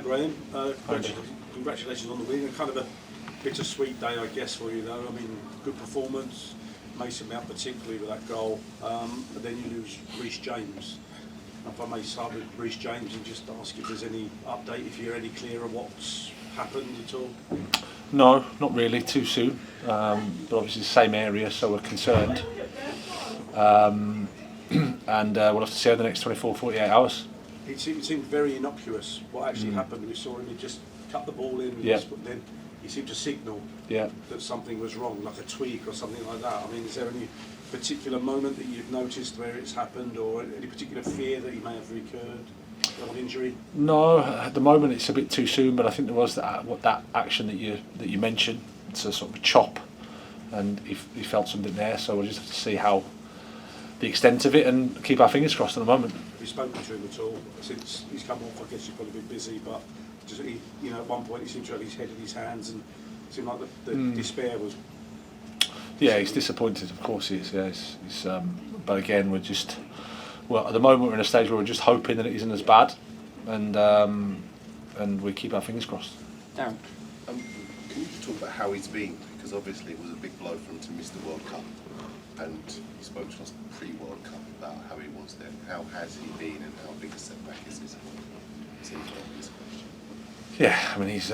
Graham. Congratulations on the win. Kind of a bittersweet day, I guess, for you, though. I mean, good performance. Mason Mount particularly with that goal. But then you lose Reece James. If I may start with Reece James and just ask if there's any update, if you're any clearer what's happened at all. No, not really. Too soon. But obviously the same area, so we're concerned. And we'll have to see over the next 24, 48 hours. It seemed very innocuous what actually happened. We saw him, he just cut the ball in, but then he seemed to signal that something was wrong, like a tweak or something like that. I mean, is there any particular moment that you've noticed where it's happened, or any particular fear that he may have recurred? An injury? No, at the moment it's a bit too soon, but I think there was that action that you mentioned. It's a sort of a chop, and he felt something there. So we'll just have to see how the extent of it and keep our fingers crossed at the moment. Have you spoken to him at all since he's come off? I guess you've probably been busy, but just at one point he seemed to have his head in his hands, and it seemed like the despair was. Yeah, he's disappointed. Of course he is. Yeah, he's but again, we're just. Well, at the moment we're in a stage where we're just hoping that it isn't as bad, and we keep our fingers crossed. Darren, can you just talk about how he's been? Because obviously it was a big blow for him to miss the World Cup, and he spoke to us pre-World Cup about how he was there. How has he been, and how big a setback is this for him? Yeah, I mean he's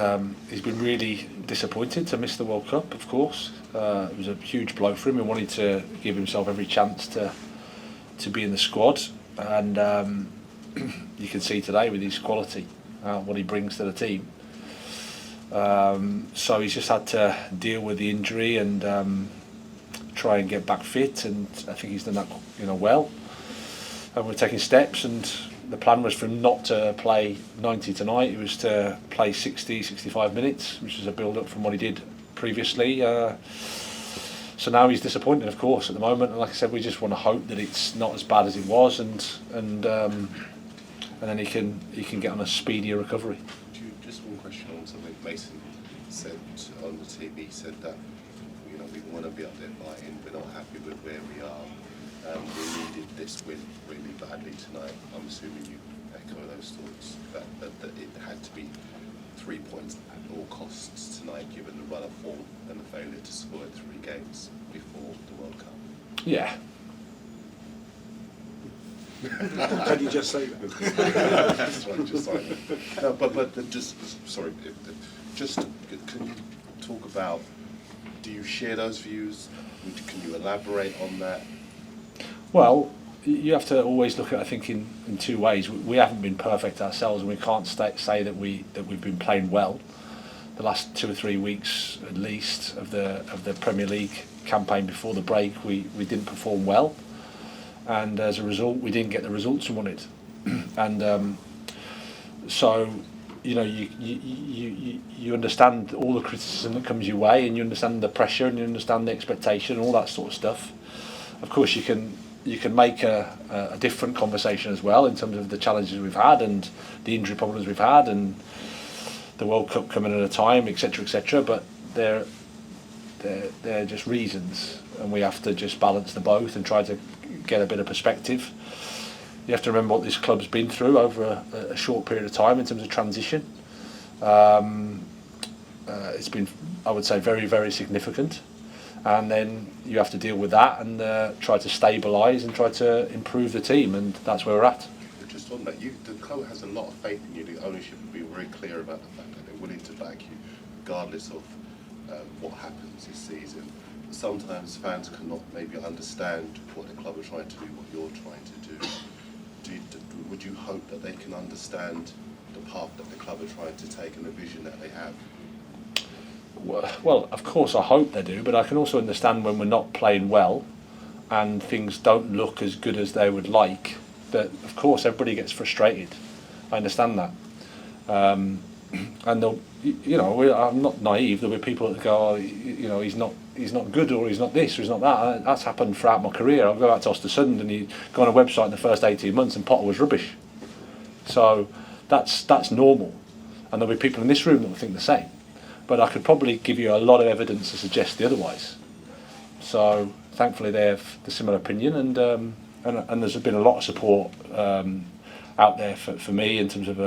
been really disappointed to miss the World Cup. Of course, it was a huge blow for him. He wanted to give himself every chance to be in the squad, and you can see today with his quality what he brings to the team. So he's just had to deal with the injury and try and get back fit, and I think he's done that well. And we're taking steps, and the plan was for him not to play 90 tonight. It was to play 60, 65 minutes, which was a build-up from what he did previously. So now he's disappointed, of course, at the moment. And like I said, we just want to hope that it's not as bad as it was, and then he can get on a speedier recovery. Just one question on something Mason said on the TV. He said that we want to be up there fighting. We're not happy with where we are. We needed this win really badly tonight. I'm assuming you echo those thoughts. That it had to be 3 points at all costs tonight, given the run of form and the failure to score in 3 games before the World Cup. Yeah. Can you just say that? Just can you talk about? Do you share those views? Can you elaborate on that? Well, you have to always look at, I think, in 2 ways. We haven't been perfect ourselves, and we can't say that we've been playing well. The last 2 or 3 weeks, at least, of the Premier League campaign before the break, we didn't perform well, and as a result, we didn't get the results we wanted. And so, you understand all the criticism that comes your way, and you understand the pressure, and you understand the expectation, and all that sort of stuff. Of course, you can make a different conversation as well in terms of the challenges we've had and the injury problems we've had and the World Cup coming at a time, etc. But they're just reasons, and we have to just balance the both and try to get a bit of perspective. You have to remember what this club's been through over a short period of time in terms of transition. It's been, I would say, very, very significant. And then you have to deal with that and try to stabilise and try to improve the team, and that's where we're at. Just on that, the club has a lot of faith in you. The ownership will be very clear about the fact that they're willing to back you, regardless of what happens this season. Sometimes fans cannot maybe understand what the club are trying to do, what you're trying to do. Would you hope that they can understand the path that the club are trying to take and the vision that they have? Well, of course I hope they do, but I can also understand when we're not playing well and things don't look as good as they would like, that of course everybody gets frustrated. I understand that. And I'm not naive. There'll be people that go, he's not good, or he's not this, or he's not that. That's happened throughout my career. I'll go out to Ostersund and you go on a website in the first 18 months and Potter was rubbish. So that's normal. And there'll be people in this room that will think the same. But I could probably give you a lot of evidence to suggest the otherwise. So thankfully they have the similar opinion, and there's been a lot of support out there for me in terms of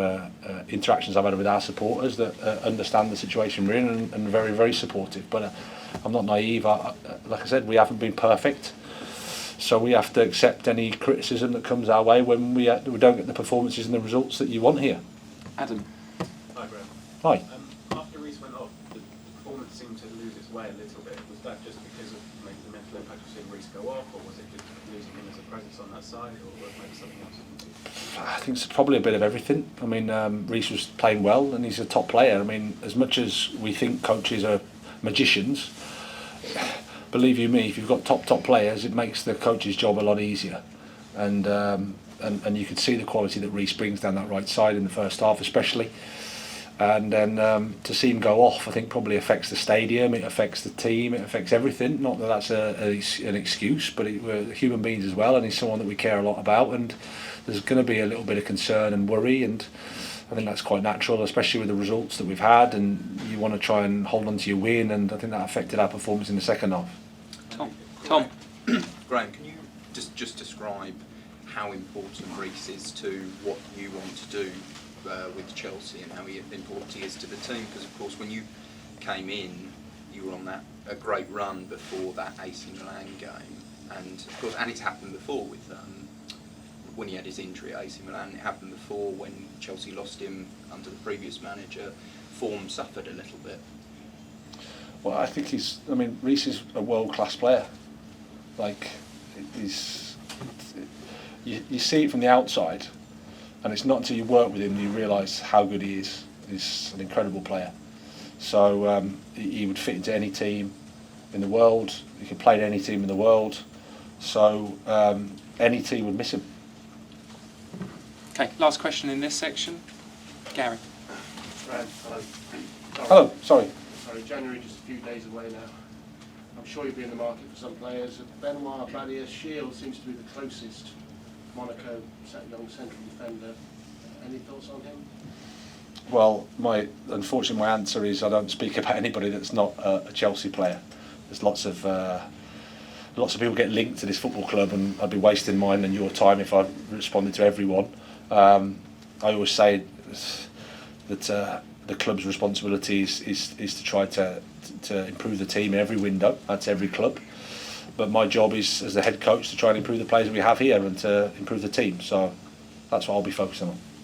interactions I've had with our supporters that understand the situation we're in and very, very supportive. But I'm not naive. Like I said, we haven't been perfect, so we have to accept any criticism that comes our way when we don't get the performances and the results that you want here. Adam. Hi, Graham. Hi. After Reece went off, the performance seemed to lose its way a little bit. Was that just because of maybe the mental impact of seeing Reece go off, or was it just losing him as a presence on that side, or was maybe something else? I think it's probably a bit of everything. I mean, Reece was playing well and he's a top player. I mean, as much as we think coaches are magicians, believe you me, if you've got top players, it makes the coach's job a lot easier. And you could see the quality that Reece brings down that right side in the first half, especially. And then to see him go off, I think probably affects the stadium, it affects the team, it affects everything. Not that that's an excuse, but we're human beings as well, and he's someone that we care a lot about. And there's going to be a little bit of concern and worry, and I think that's quite natural, especially with the results that we've had. And you want to try and hold on to your win, and I think that affected our performance in the second half. Tom. Graham, can you just describe how important Reece is to what you want to do with Chelsea and how important he is to the team? Because of course when you came in you were on a great run before that AC Milan game, and of course it's happened before with when he had his injury at AC Milan. It happened before when Chelsea lost him under the previous manager. Form suffered a little bit. Well, I think Reece is a world-class player. You see it from the outside, and it's not until you work with him you realise how good he is. He's an incredible player. So he would fit into any team in the world. He could play in any team in the world. So any team would miss him. Okay, last question in this section. Gary. Graham, hello. Hello, sorry. Sorry, January just a few days away now. I'm sure you'll be in the market for some players. Badiashile seems to be the closest Monaco young central defender. Any thoughts on him? Well, unfortunately my answer is I don't speak about anybody that's not a Chelsea player. There's lots of people get linked to this football club, and I'd be wasting mine and your time if I responded to everyone. I always say that the club's responsibility is to try to improve the team in every window. That's every club. But my job is, as the head coach, to try and improve the players that we have here and to improve the team. So that's what I'll be focusing on.